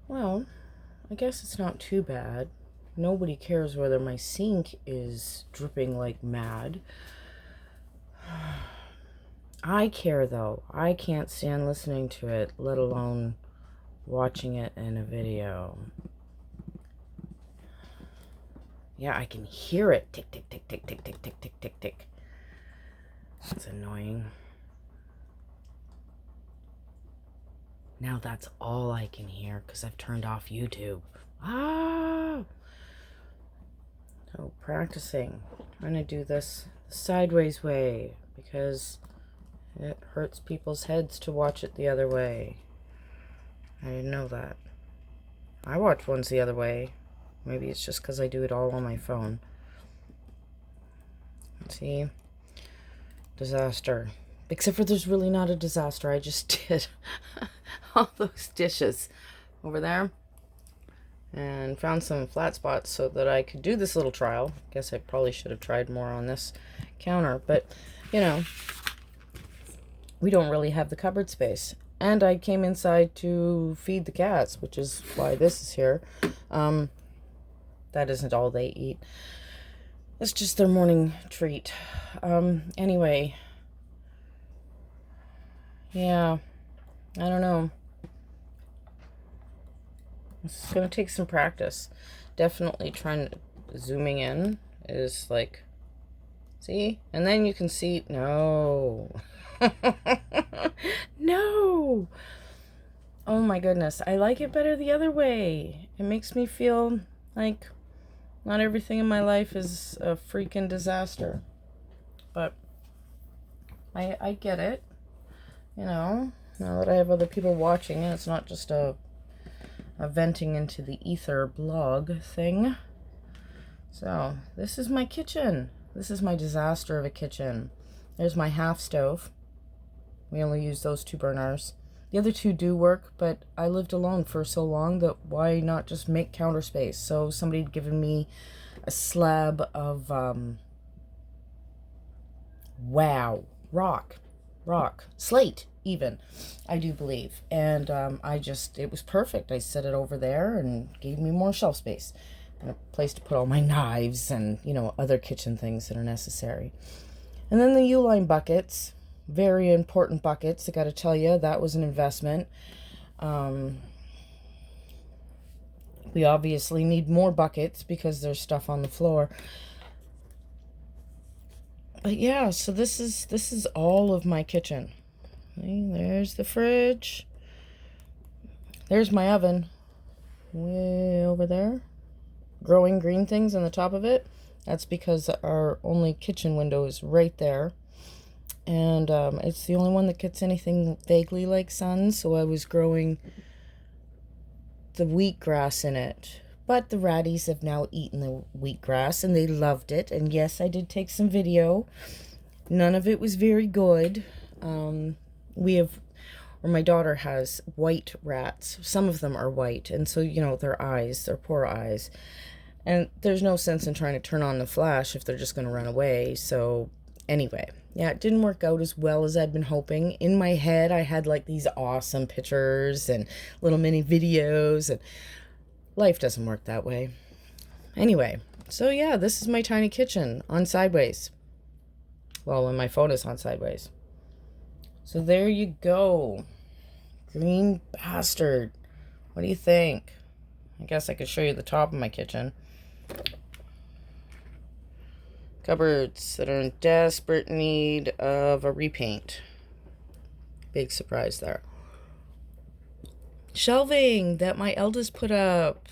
Well, I guess it's not too bad. Nobody cares whether my sink is dripping like mad. I care though. I can't stand listening to it, let alone watching it in a video. Yeah, I can hear it. Tick, tick, tick, tick, tick, tick, tick, tick, tick, tick. It's annoying. Now that's all I can hear because I've turned off YouTube. Ah! So practicing. Trying to do this the sideways way because it hurts people's heads to watch it the other way. I didn't know that. I watch ones the other way. Maybe it's just because I do it all on my phone. See? Disaster. Except for there's really not a disaster. I just did all those dishes over there and found some flat spots so that I could do this little trial. Guess I probably should have tried more on this counter, but you know, we don't really have the cupboard space. And I came inside to feed the cats, which is why this is here. That isn't all they eat. It's just their morning treat. Anyway, yeah, I don't know. It's going to take some practice. Definitely trying to zooming in is like, see? And then you can see, no. No. Oh my goodness. I like it better the other way. It makes me feel like not everything in my life is a freaking disaster. But I get it. You know, now that I have other people watching and it's not just a venting into the ether blog thing. So this is my kitchen. This is my disaster of a kitchen. There's my half stove. We only use those 2 burners. The other 2 do work, but I lived alone for so long that why not just make counter space? So somebody had given me a slab of rock, slate even, I do believe. And it was perfect. I set it over there and gave me more shelf space and a place to put all my knives and, you know, other kitchen things that are necessary. And then the U-line buckets, very important buckets. I got to tell you, that was an investment. We obviously need more buckets because there's stuff on the floor. But yeah, so this is all of my kitchen. See, there's the fridge. There's my oven. Way over there. Growing green things on the top of it. That's because our only kitchen window is right there. And it's the only one that gets anything vaguely like sun. So I was growing the wheatgrass in it. But the ratties have now eaten the wheatgrass and they loved it. And yes, I did take some video. None of it was very good. My daughter has white rats. Some of them are white. And so, you know, their poor eyes. And there's no sense in trying to turn on the flash if they're just going to run away. So anyway, yeah, it didn't work out as well as I'd been hoping. In my head, I had like these awesome pictures and little mini videos, and life doesn't work that way. Anyway, so yeah, this is my tiny kitchen on sideways. Well, when my phone is on sideways. So there you go. Green bastard. What do you think? I guess I could show you the top of my kitchen. Cupboards that are in desperate need of a repaint. Big surprise there. Shelving that my eldest put up.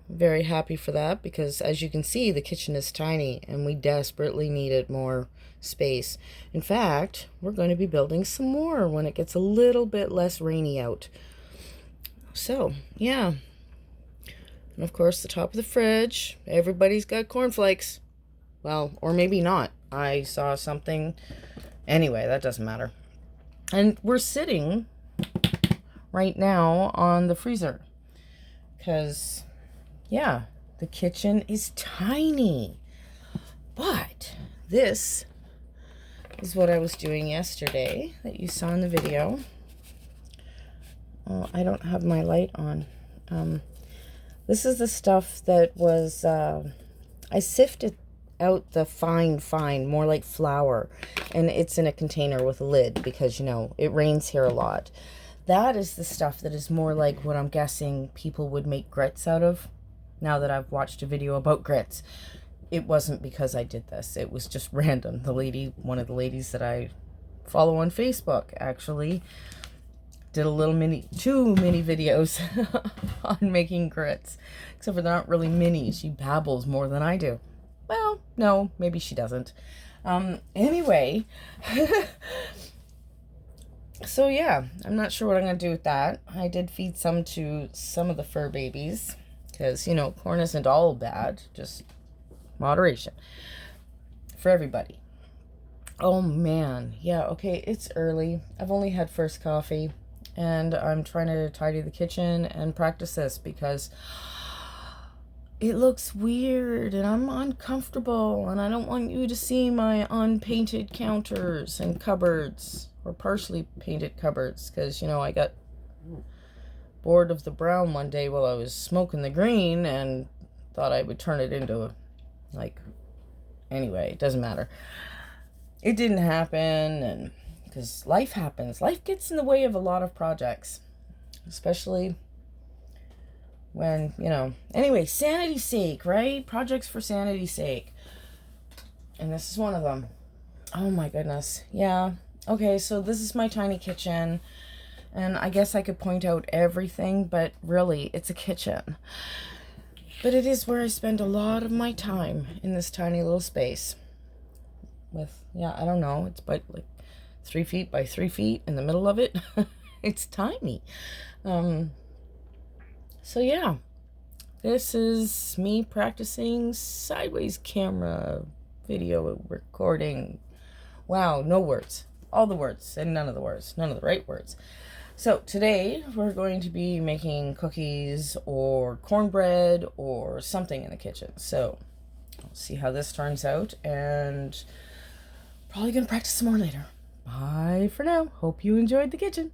Very happy for that because, as you can see, the kitchen is tiny and we desperately needed more space. In fact, we're going to be building some more when it gets a little bit less rainy out. So, yeah. And of course, the top of the fridge. Everybody's got cornflakes. Well, or maybe not. I saw something. Anyway, that doesn't matter. And we're sitting right now on the freezer. Because, yeah, the kitchen is tiny. But this is what I was doing yesterday that you saw in the video. Oh, I don't have my light on. This is the stuff that was, I sifted out the fine, more like flour, and it's in a container with a lid because, you know, it rains here a lot. That is the stuff that is more like what I'm guessing people would make grits out of. Now that I've watched a video about grits, it wasn't because I did this. It was just random. One of the ladies that I follow on Facebook actually did two mini videos on making grits. Except for they're not really mini. She babbles more than I do. Well, no, maybe she doesn't. Anyway, so yeah, I'm not sure what I'm going to do with that. I did feed some to some of the fur babies because, you know, corn isn't all bad, just moderation for everybody. Oh man, yeah, okay, it's early. I've only had first coffee and I'm trying to tidy the kitchen and practice this because it looks weird and I'm uncomfortable and I don't want you to see my unpainted counters and cupboards or partially painted cupboards because, you know, I got bored of the brown one day while I was smoking the green and thought I would turn it into, like, anyway, it doesn't matter. It didn't happen, and because life happens. Life gets in the way of a lot of projects, especially when, you know, anyway, sanity's sake, right? Projects for sanity's sake. And this is one of them. Oh my goodness. Yeah. Okay, so this is my tiny kitchen. And I guess I could point out everything, but really, it's a kitchen. But it is where I spend a lot of my time in this tiny little space. With, yeah, I don't know, it's like 3 feet by 3 feet in the middle of it. It's tiny. So yeah, this is me practicing sideways camera video recording. Wow, no words. All the words and none of the words. None of the right words. So today we're going to be making cookies or cornbread or something in the kitchen. So I'll see how this turns out and probably going to practice some more later. Bye for now. Hope you enjoyed the kitchen.